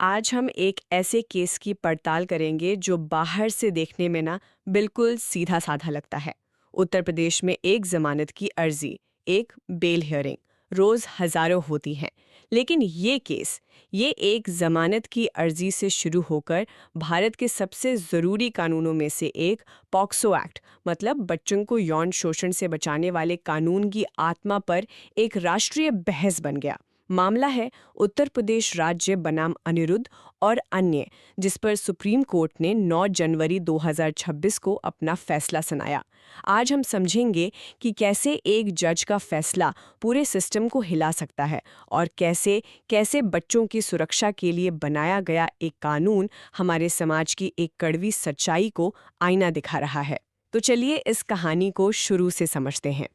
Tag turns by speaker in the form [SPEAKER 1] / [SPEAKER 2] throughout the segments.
[SPEAKER 1] आज हम एक ऐसे केस की पड़ताल करेंगे जो बाहर से देखने में ना बिल्कुल सीधा साधा लगता है। उत्तर प्रदेश में एक जमानत की अर्जी, एक बेल हियरिंग रोज हजारों होती हैं। लेकिन ये एक जमानत की अर्जी से शुरू होकर भारत के सबसे जरूरी कानूनों में से एक पॉक्सो एक्ट, मतलब बच्चों को यौन शोषण से बचाने वाले कानून की आत्मा पर एक राष्ट्रीय बहस बन गया। मामला है उत्तर प्रदेश राज्य बनाम अनिरुद्ध और अन्य, जिस पर सुप्रीम कोर्ट ने 9 जनवरी 2026 को अपना फैसला सुनाया। आज हम समझेंगे कि कैसे एक जज का फैसला पूरे सिस्टम को हिला सकता है और कैसे कैसे बच्चों की सुरक्षा के लिए बनाया गया एक कानून हमारे समाज की एक कड़वी सच्चाई को आईना दिखा रहा है। तो चलिए इस कहानी को शुरू से समझते हैं।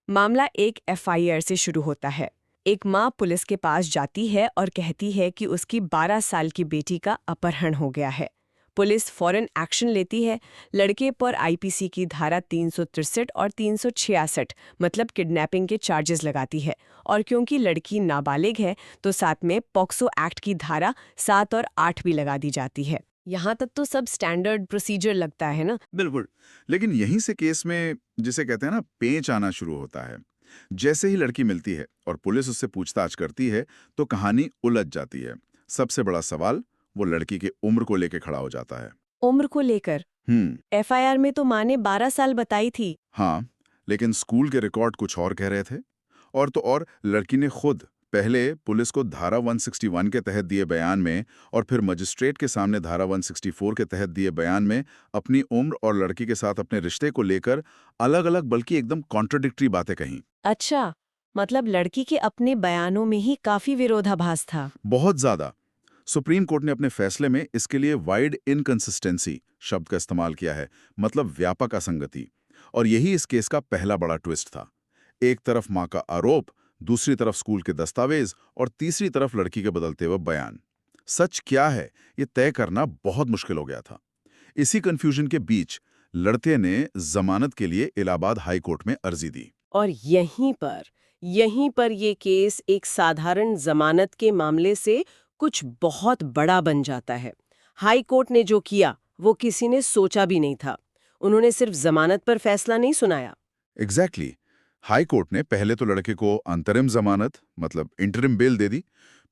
[SPEAKER 1] मामला एक एफआईआर से शुरू होता है। एक माँ पुलिस के पास जाती है और कहती है कि उसकी 12 साल की बेटी का अपहरण हो गया है। पुलिस फौरन एक्शन लेती है। लड़के पर आईपीसी की धारा 363 और 366 मतलब किडनैपिंग के चार्जेस लगाती है, और क्योंकि लड़की नाबालिग है तो साथ में पॉक्सो एक्ट की धारा 7 और 8 भी लगा दी जाती है। यहाँ तक तो सब स्टैंडर्ड प्रोसीजर लगता है ना।
[SPEAKER 2] बिल्कुल। लेकिन यहीं से केस में जिसे कहते हैं ना पेंच आना शुरू होता है। जैसे ही लड़की मिलती है और पुलिस उससे पूछताछ करती है तो कहानी उलझ जाती है। सबसे बड़ा सवाल वो लड़की की उम्र को लेके खड़ा हो जाता है।
[SPEAKER 1] उम्र को लेकर
[SPEAKER 2] हम्म।
[SPEAKER 1] एफआईआर में तो माँ ने 12 साल बताई थी।
[SPEAKER 2] हाँ, लेकिन स्कूल के रिकॉर्ड कुछ और कह रहे थे। और तो और लड़की ने खुद पहले पुलिस को धारा 161 के तहत दिए बयान में और फिर मजिस्ट्रेट के सामने धारा 164 के तहत दिए बयान में अपनी उम्र और लड़की के साथ अपने रिश्ते को लेकर अलग-अलग बल्कि एकदम कॉन्ट्रडिक्टरी बातें कहीं।
[SPEAKER 1] अच्छा, मतलब लड़की के अपने बयानों में ही काफी विरोधाभास था।
[SPEAKER 2] बहुत ज्यादा। सुप्रीम कोर्ट ने अपने फैसले में इसके लिए वाइड इनकंसिस्टेंसी शब्द का इस्तेमाल किया है, मतलब व्यापक असंगति। और यही इस केस का पहला बड़ा ट्विस्ट था। एक तरफ मां का आरोप, दूसरी तरफ स्कूल के दस्तावेज और तीसरी तरफ लड़की के बदलते हुए बयान। सच क्या है, ये तय करना बहुत मुश्किल हो गया था। इसी कंफ्यूजन के बीच लड़के ने जमानत के लिए इलाहाबाद हाई कोर्ट में अर्जी दी।
[SPEAKER 3] और यहीं पर ये केस एक साधारण जमानत के मामले से कुछ बहुत बड़ा बन जाता है। हाई कोर्ट ने जो किया वो किसी ने सोचा भी नहीं था। उन्होंने सिर्फ जमानत पर फैसला नहीं सुनाया।
[SPEAKER 2] एग्जैक्टली। हाई कोर्ट ने पहले तो लड़के को अंतरिम जमानत मतलब इंटरिम बेल दे दी।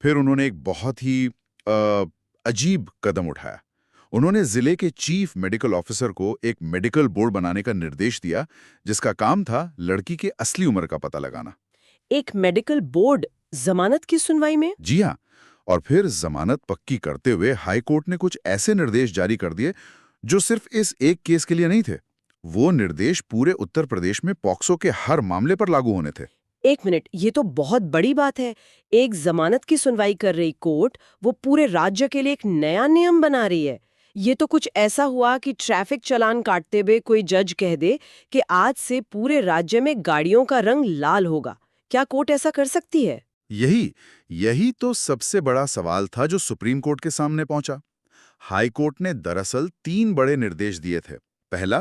[SPEAKER 2] फिर उन्होंने एक बहुत ही अजीब कदम उठाया। उन्होंने जिले के चीफ मेडिकल ऑफिसर को एक मेडिकल बोर्ड बनाने का निर्देश दिया, जिसका काम था लड़की के असली उम्र का पता लगाना।
[SPEAKER 3] एक मेडिकल बोर्ड जमानत की सुनवाई में?
[SPEAKER 2] जी हाँ। और फिर जमानत पक्की करते हुए हाई कोर्ट ने कुछ ऐसे निर्देश जारी कर दिए जो सिर्फ इस एक केस के लिए नहीं थे। वो निर्देश पूरे उत्तर प्रदेश में पॉक्सो के हर मामले पर लागू होने थे।
[SPEAKER 3] एक मिनट, ये तो बहुत बड़ी बात है। एक जमानत की सुनवाई कर रही कोर्ट वो पूरे राज्य के लिए एक नया नियम बना रही है। ये तो कुछ ऐसा हुआ कि ट्रैफिक चालान काटते हुए कोई जज कह दे कि आज से पूरे राज्य में गाड़ियों का रंग लाल होगा। क्या कोर्ट ऐसा कर सकती है?
[SPEAKER 2] यही यही तो सबसे बड़ा सवाल था जो सुप्रीम कोर्ट के सामने पहुंचा। हाई कोर्ट ने दरअसल 3 बड़े निर्देश दिए थे। पहला,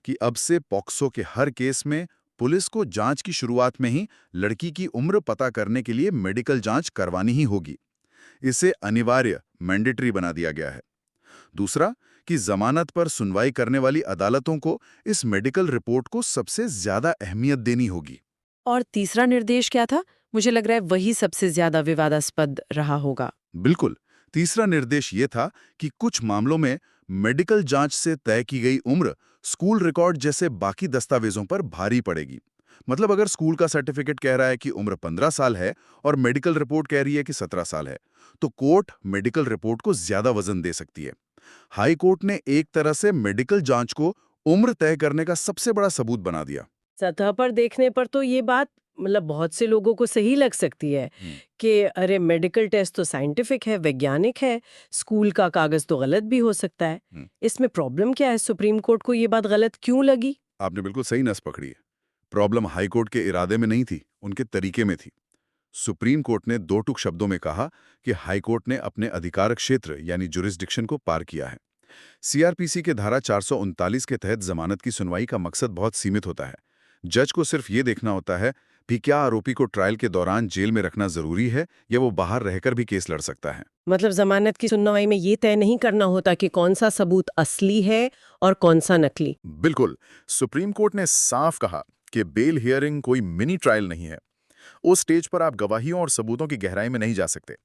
[SPEAKER 2] कि अब से पॉक्सो के हर केस में पुलिस को जांच की शुरुआत में ही लड़की की उम्र पता करने के लिए मेडिकल जांच करवानी ही होगी। इसे अनिवार्य मैंडेटरी बना दिया गया है। दूसरा, कि जमानत पर सुनवाई करने वाली अदालतों को इस मेडिकल रिपोर्ट को सबसे ज्यादा अहमियत देनी होगी।
[SPEAKER 3] और तीसरा निर्देश क्या था? मुझे लग रहा है वही सबसे ज्यादा विवादास्पद रहा होगा।
[SPEAKER 2] बिल्कुल। तीसरा निर्देश ये था कि कुछ मामलों में मेडिकल जांच से तय की गई उम्र स्कूल रिकॉर्ड जैसे बाकी दस्तावेजों पर भारी पड़ेगी। मतलब अगर स्कूल का सर्टिफिकेट कह रहा है कि उम्र 15 साल है और मेडिकल रिपोर्ट कह रही है कि 17 साल है, तो कोर्ट मेडिकल रिपोर्ट को ज्यादा वजन दे सकती है। हाई कोर्ट ने एक तरह से मेडिकल जांच को उम्र तय करने का सबसे बड़ा सबूत बना दिया।
[SPEAKER 3] सतह पर देखने पर तो ये बात मतलब बहुत से लोगों को सही लग सकती है कि अरे मेडिकल टेस्ट तो साइंटिफिक है, वैज्ञानिक है, स्कूल का कागज तो गलत भी हो सकता है। इसमें प्रॉब्लम क्या है? सुप्रीम कोर्ट को ये बात गलत क्यों लगी?
[SPEAKER 2] आपने बिल्कुल सही नस पकड़ी है। प्रॉब्लम हाई कोर्ट के इरादे में नहीं थी, उनके तरीके में थी। सुप्रीम कोर्ट ने 2 टूक शब्दों में कहा कि हाई कोर्ट ने अपने अधिकार क्षेत्र यानी जुरिस्डिक्शन को पार किया है। सीआरपीसी के धारा 439 के तहत जमानत की सुनवाई का मकसद बहुत सीमित होता है। जज को सिर्फ ये देखना होता है भी क्या आरोपी को ट्रायल के दौरान जेल में रखना जरूरी है या वो बाहर रहकर भी केस लड़ सकता है।
[SPEAKER 3] मतलब जमानत की सुनवाई में ये तय नहीं करना होता कि कौन सा सबूत असली है और कौन सा नकली।
[SPEAKER 2] बिल्कुल, सुप्रीम कोर्ट ने साफ कहा कि बेल हियरिंग कोई मिनी ट्रायल नहीं है। उस स्टेज पर आप गवाहियों और सबूतों की गहराई में नहीं जा सकते।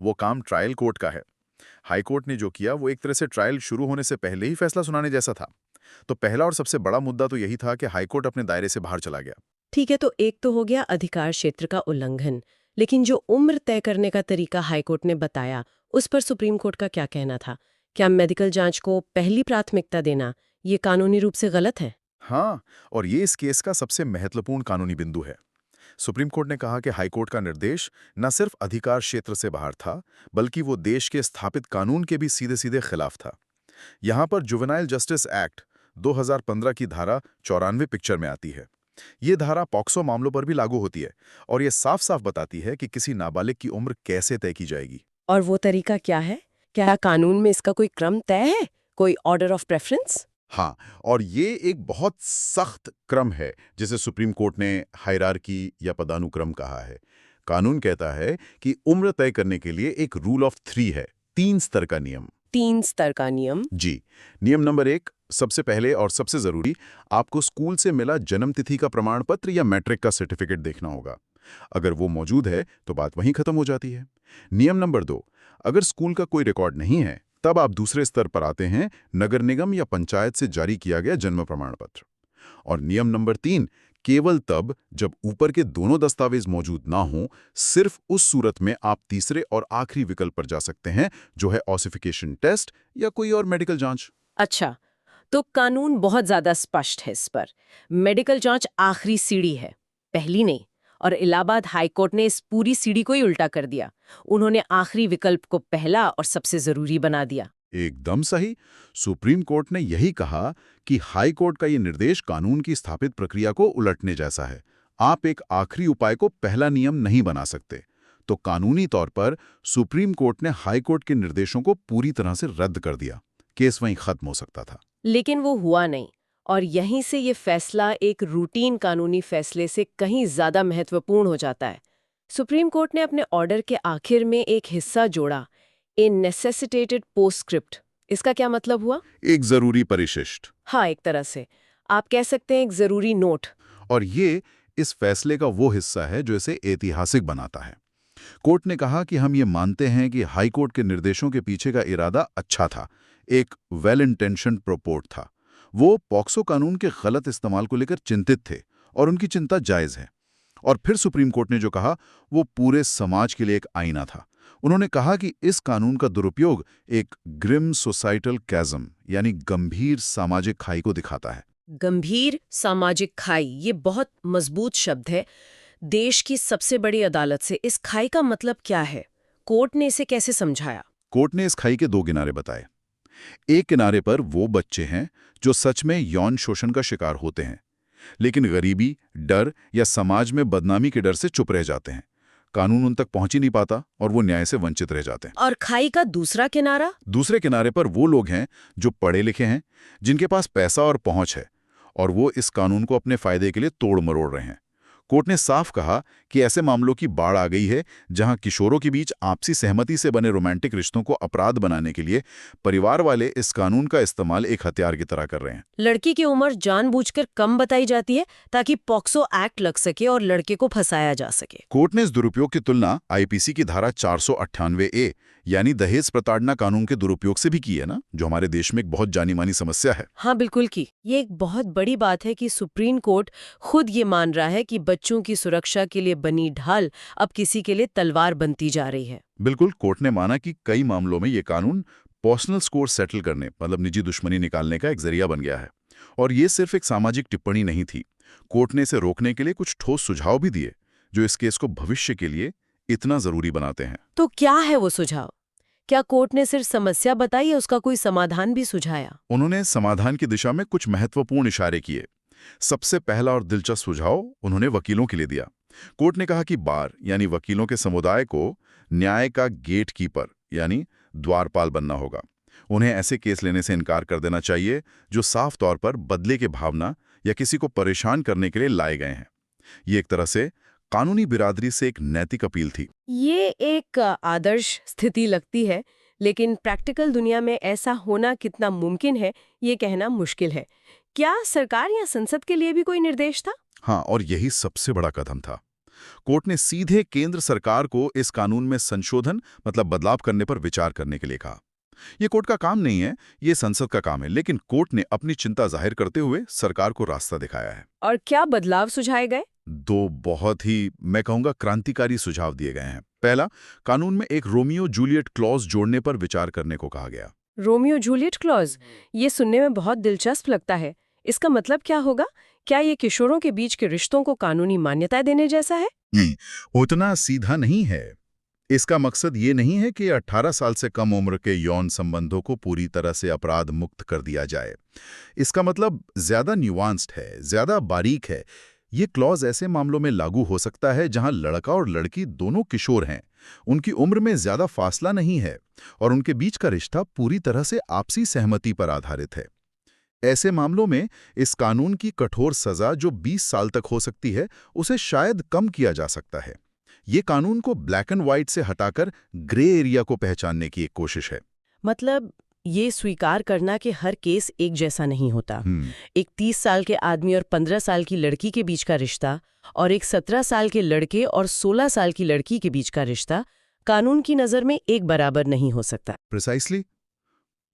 [SPEAKER 2] वो काम ट्रायल कोर्ट का है। हाई कोर्ट ने जो किया वो एक तरह से ट्रायल शुरू होने से पहले ही फैसला सुनाने जैसा था। तो पहला और सबसे बड़ा मुद्दा तो यही था कि हाई कोर्ट अपने दायरे से बाहर चला गया।
[SPEAKER 3] ठीक है, तो एक तो हो गया अधिकार क्षेत्र का उल्लंघन, लेकिन जो उम्र तय करने का तरीका हाईकोर्ट ने बताया उस पर सुप्रीम कोर्ट का क्या कहना था? क्या मेडिकल जांच को पहली प्राथमिकता देना ये कानूनी रूप से गलत है?
[SPEAKER 2] हाँ, और ये इस केस का सबसे महत्वपूर्ण कानूनी बिंदु है। सुप्रीम कोर्ट ने कहा कि हाईकोर्ट का निर्देश न सिर्फ अधिकार क्षेत्र से बाहर था, बल्कि वो देश के स्थापित कानून के भी सीधे सीधे खिलाफ था। यहाँ पर जुवेनाइल जस्टिस एक्ट 2015 की धारा 94 पिक्चर में आती है। ये धारा पॉक्सो मामलों पर भी लागू होती है और ये साफ साफ बताती है कि किसी नाबालिग की उम्र कैसे तय की जाएगी।
[SPEAKER 3] और वो तरीका क्या है? क्या कानून में इसका कोई क्रम तय है, कोई ऑर्डर ऑफ प्रेफरेंस?
[SPEAKER 2] हाँ, और ये एक बहुत सख्त क्रम है जिसे सुप्रीम कोर्ट ने हायरार्की या पदानुक्रम कहा है। कानून कहता है कि उम्र तय करने के लिए एक रूल ऑफ 3 है, 3 स्तर का नियम।
[SPEAKER 3] 3 स्तर का नियम?
[SPEAKER 2] जी। नियम नंबर 1, सबसे पहले और सबसे जरूरी, आपको स्कूल से मिला जन्मतिथि का प्रमाण पत्र या मैट्रिक का सर्टिफिकेट देखना होगा। अगर वो मौजूद है तो बात वहीं खत्म हो जाती है। नियम नंबर 2, अगर स्कूल का कोई रिकॉर्ड नहीं है तब आप दूसरे स्तर पर आते हैं, नगर निगम या पंचायत से जारी किया गया जन्म प्रमाण पत्र। और नियम नंबर 3, केवल तब जब ऊपर के दोनों दस्तावेज मौजूद ना हों, सिर्फ उस सूरत में आप तीसरे और आखिरी विकल्प पर जा सकते हैं, जो है ऑसिफिकेशन टेस्ट या कोई और मेडिकल जांच।
[SPEAKER 3] अच्छा, तो कानून बहुत ज्यादा स्पष्ट है इस पर। मेडिकल जांच आखिरी सीढ़ी है, पहली नहीं। और इलाहाबाद हाईकोर्ट ने इस पूरी सीढ़ी को ही उल्टा कर दिया। उन्होंने आखिरी विकल्प को पहला और सबसे जरूरी बना दिया।
[SPEAKER 2] एकदम सही। सुप्रीम कोर्ट ने यही कहा कि हाई कोर्ट का ये निर्देश कानून की स्थापित प्रक्रिया को उलटने जैसा है। आप एक आखिरी उपाय को पहला नियम नहीं बना सकते। तो कानूनी तौर पर सुप्रीम कोर्ट ने हाई कोर्ट के निर्देशों को पूरी तरह से रद्द कर दिया। केस वहीं खत्म हो सकता था।
[SPEAKER 3] लेकिन वो हुआ नहीं, और यहीं से ये फैसला एक रूटीन कानूनी फैसले से कहीं ज्यादा महत्वपूर्ण हो जाता है। सुप्रीम कोर्ट ने अपने ऑर्डर के आखिर में एक हिस्सा जोड़ा, ए नेसेसिटेटेड पोस्टस्क्रिप्ट। इसका क्या मतलब हुआ?
[SPEAKER 2] एक जरूरी परिशिष्ट।
[SPEAKER 3] हाँ, एक तरह से आप कह सकते हैं एक जरूरी नोट।
[SPEAKER 2] और ये इस फैसले का वो हिस्सा है जो इसे ऐतिहासिक बनाता है। कोर्ट ने कहा कि हम ये मानते हैं कि हाई कोर्ट के निर्देशों के पीछे का इरादा अच्छा था, एक वेल इंटेंशन्ड प्रोपोर्ट था। वो पॉक्सो कानून के गलत इस्तेमाल को लेकर चिंतित थे और उनकी चिंता जायज है। और फिर सुप्रीम कोर्ट ने जो कहा वो पूरे समाज के लिए एक आईना था। उन्होंने कहा कि इस कानून का दुरुपयोग एक ग्रिम सोसाइटल कैज़म यानी गंभीर सामाजिक खाई को दिखाता है।
[SPEAKER 3] गंभीर सामाजिक खाई, ये बहुत मजबूत शब्द है। देश की सबसे बड़ी अदालत से इस खाई का मतलब क्या है? कोर्ट ने इसे कैसे समझाया?
[SPEAKER 2] कोर्ट ने इस खाई के 2 किनारे बताए। एक किनारे पर वो बच्चे हैं जो सच में यौन शोषण का शिकार होते हैं, लेकिन गरीबी, डर या समाज में बदनामी के डर से चुप रह जाते हैं। कानून उन तक पहुंच ही नहीं पाता और वो न्याय से वंचित रह जाते हैं।
[SPEAKER 3] और खाई का दूसरा किनारा?
[SPEAKER 2] दूसरे किनारे पर वो लोग हैं जो पढ़े लिखे हैं, जिनके पास पैसा और पहुंच है, और वो इस कानून को अपने फायदे के लिए तोड़ मरोड़ रहे हैं। कोर्ट ने साफ कहा कि ऐसे मामलों की बाढ़ आ गई है जहां किशोरों के बीच आपसी सहमति से बने रोमांटिक रिश्तों को अपराध बनाने के लिए परिवार वाले इस कानून का इस्तेमाल एक हथियार की तरह कर रहे हैं।
[SPEAKER 3] लड़की की उम्र जानबूझकर कम बताई जाती है ताकि पॉक्सो एक्ट लग सके और लड़के को फंसाया जा सके।
[SPEAKER 2] कोर्ट ने इस दुरुपयोग की तुलना आईपीसी की धारा 498A यानी दहेज प्रताड़ना कानून के दुरुपयोग से भी की है ना, जो हमारे देश में एक बहुत जानी मानी समस्या है।
[SPEAKER 3] हाँ, बिल्कुल की। ये एक बहुत बड़ी बात है कि सुप्रीम कोर्ट खुद ये मान रहा है कि बच्चों की सुरक्षा के लिए बनी ढाल अब किसी के लिए तलवार बनती जा रही है।
[SPEAKER 2] बिल्कुल, कोर्ट ने माना कि कई मामलों में ये कानून पर्सनल स्कोर सेटल करने, मतलब निजी दुश्मनी निकालने का एक जरिया बन गया है। और ये सिर्फ एक सामाजिक टिप्पणी नहीं थी। कोर्ट ने इसे रोकने के लिए कुछ ठोस सुझाव भी दिए जो इस केस को भविष्य के लिए इतना जरूरी बनाते हैं।
[SPEAKER 3] तो क्या है वो सुझाव? क्या कोर्ट ने सिर्फ समस्या बताई या उसका कोई समाधान भी सुझाया?
[SPEAKER 2] उन्होंने समाधान की दिशा में कुछ महत्वपूर्ण इशारे किए। सबसे पहला और दिलचस्प सुझाव उन्होंने वकीलों के लिए दिया। कोर्ट ने कहा कि बार यानी वकीलों के समुदाय को न्याय का गेट कीपर यानी द्वारपाल बनना होगा। उन्हें ऐसे केस लेने से इनकार कर देना चाहिए जो साफ तौर पर बदले की भावना या किसी को परेशान करने के लिए लाए गए हैं। ये एक तरह से कानूनी बिरादरी से एक नैतिक अपील थी।
[SPEAKER 3] ये एक आदर्श स्थिति लगती है, लेकिन प्रैक्टिकल दुनिया में ऐसा होना कितना मुमकिन है, ये कहना मुश्किल है। क्या सरकार या संसद के लिए भी कोई निर्देश था?
[SPEAKER 2] हाँ, और यही सबसे बड़ा कदम था। कोर्ट ने सीधे केंद्र सरकार को इस कानून में संशोधन मतलब बदलाव करने पर विचार करने के लिए कहा। ये कोर्ट का काम नहीं है, ये संसद का काम है, लेकिन कोर्ट ने अपनी चिंता जाहिर करते हुए सरकार को रास्ता दिखाया है।
[SPEAKER 3] और क्या बदलाव सुझाए गए?
[SPEAKER 2] दो बहुत ही, मैं कहूंगा, क्रांतिकारी सुझाव दिए गए हैं। पहला, कानून में एक रोमियो जूलियट क्लॉज जोड़ने पर विचार करने को कहा गया।
[SPEAKER 3] रोमियो जूलियट क्लॉज, ये सुनने में बहुत दिलचस्प लगता है। इसका मतलब क्या होगा? क्या ये किशोरों के बीच के रिश्तों को कानूनी मान्यता देने जैसा है?
[SPEAKER 2] नहीं, उतना सीधा नहीं है। इसका मकसद ये नहीं है कि 18 साल से कम उम्र के यौन संबंधों को पूरी तरह से अपराध मुक्त कर दिया जाए। इसका मतलब ज्यादा न्यूआंस्ड है, ज्यादा बारीक है। ये क्लॉज ऐसे मामलों में लागू हो सकता है जहां लड़का और लड़की दोनों किशोर हैं, उनकी उम्र में ज्यादा फासला नहीं है और उनके बीच का रिश्ता पूरी तरह से आपसी सहमति पर आधारित है। ऐसे मामलों में इस कानून की कठोर सजा जो 20 साल तक हो सकती है, उसे शायद कम किया जा सकता है। ये कानून को ब्लैक एंड व्हाइट से हटाकर ग्रे एरिया को पहचानने की एक कोशिश है।
[SPEAKER 3] मतलब ये स्वीकार करना कि हर केस एक जैसा नहीं होता। एक 30 साल के आदमी और 15 साल की लड़की के बीच का रिश्ता और एक 17 साल के लड़के और 16 साल की लड़की के बीच का रिश्ता कानून की नज़र में एक बराबर नहीं हो सकता।
[SPEAKER 2] प्रिसाइसली,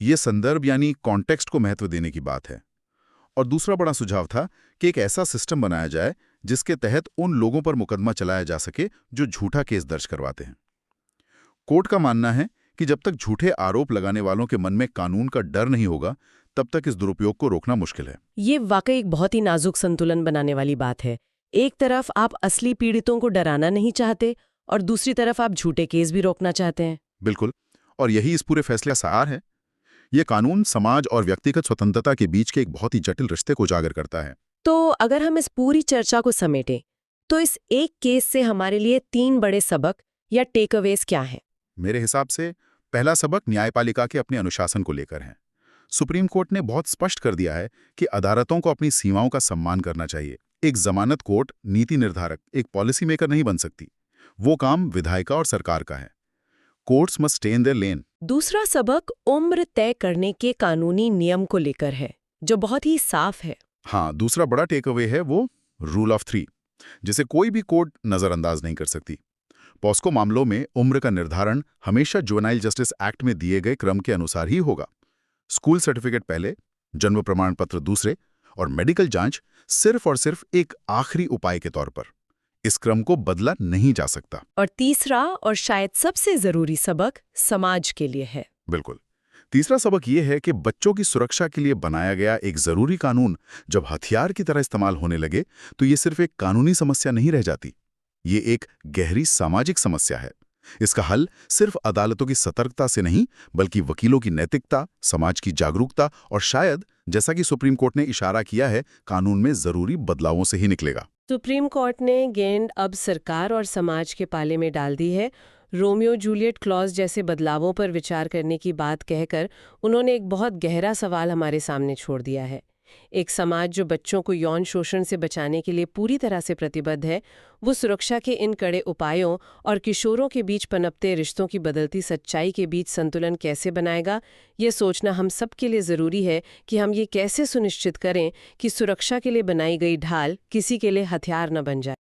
[SPEAKER 2] ये संदर्भ यानी कॉन्टेक्स्ट को महत्व देने की बात है। और दूसरा बड़ा सुझाव था कि एक ऐसा सिस्टम बनाया जाए जिसके तहत उन लोगों पर मुकदमा चलाया जा सके जो झूठा केस दर्ज करवाते हैं। कोर्ट का मानना है कि जब तक झूठे आरोप लगाने वालों के मन में कानून का डर नहीं होगा, तब तक इस दुरुपयोग को रोकना मुश्किल है।
[SPEAKER 3] ये वाकई एक बहुत ही नाजुक संतुलन बनाने वाली बात है। एक तरफ आप असली पीड़ितों को डराना नहीं चाहते और दूसरी तरफ आप झूठे केस भी रोकना चाहते हैं।
[SPEAKER 2] बिल्कुल, और यही इस पूरे फैसले का सार है। ये कानून समाज और व्यक्तिगत स्वतंत्रता के बीच के एक बहुत ही जटिल रिश्ते को उजागर करता है।
[SPEAKER 3] तो अगर हम इस पूरी चर्चा को समेटें, तो इस एक केस से हमारे लिए 3 बड़े सबक या टेकअवेज क्या हैं?
[SPEAKER 2] मेरे हिसाब से पहला सबक न्यायपालिका के अपने अनुशासन को लेकर है। सुप्रीम कोर्ट ने बहुत स्पष्ट कर दिया है कि अदालतों को अपनी सीमाओं का सम्मान करना चाहिए। एक जमानत कोर्ट नीति निर्धारक, एक पॉलिसी मेकर नहीं बन सकती। वो काम विधायिका और सरकार का है। Courts must stay in their lane.
[SPEAKER 3] दूसरा सबक उम्र तय करने के कानूनी नियम को लेकर है, जो बहुत ही साफ है।
[SPEAKER 2] हाँ, दूसरा बड़ा टेक अवे है वो रूल ऑफ 3, जिसे कोई भी कोर्ट नजरअंदाज नहीं कर सकती। पॉस्को मामलों में उम्र का निर्धारण हमेशा जुवेनाइल जस्टिस एक्ट में दिए गए क्रम के अनुसार ही होगा। स्कूल सर्टिफिकेट पहले, जन्म प्रमाण पत्र दूसरे और मेडिकल जांच सिर्फ और सिर्फ एक आखिरी उपाय के तौर पर। इस क्रम को बदला नहीं जा सकता।
[SPEAKER 3] और तीसरा और शायद सबसे जरूरी सबक समाज के लिए है।
[SPEAKER 2] बिल्कुल, तीसरा सबक ये है कि बच्चों की सुरक्षा के लिए बनाया गया एक जरूरी कानून जब हथियार की तरह इस्तेमाल होने लगे, तो ये सिर्फ एक कानूनी समस्या नहीं रह जाती। ये एक गहरी सामाजिक समस्या है। इसका हल सिर्फ अदालतों की सतर्कता से नहीं, बल्कि वकीलों की नैतिकता, समाज की जागरूकता और शायद, जैसा कि सुप्रीम कोर्ट ने इशारा किया है, कानून में जरूरी बदलावों से ही निकलेगा।
[SPEAKER 3] सुप्रीम कोर्ट ने गेंद अब सरकार और समाज के पाले में डाल दी है। रोमियो जूलियट क्लॉज जैसे बदलावों पर विचार करने की बात कहकर उन्होंने एक बहुत गहरा सवाल हमारे सामने छोड़ दिया है। एक समाज जो बच्चों को यौन शोषण से बचाने के लिए पूरी तरह से प्रतिबद्ध है, वो सुरक्षा के इन कड़े उपायों और किशोरों के बीच पनपते रिश्तों की बदलती सच्चाई के बीच संतुलन कैसे बनाएगा, ये सोचना हम सब के लिए ज़रूरी है कि हम ये कैसे सुनिश्चित करें कि सुरक्षा के लिए बनाई गई ढाल किसी के लिए हथियार न बन जाए।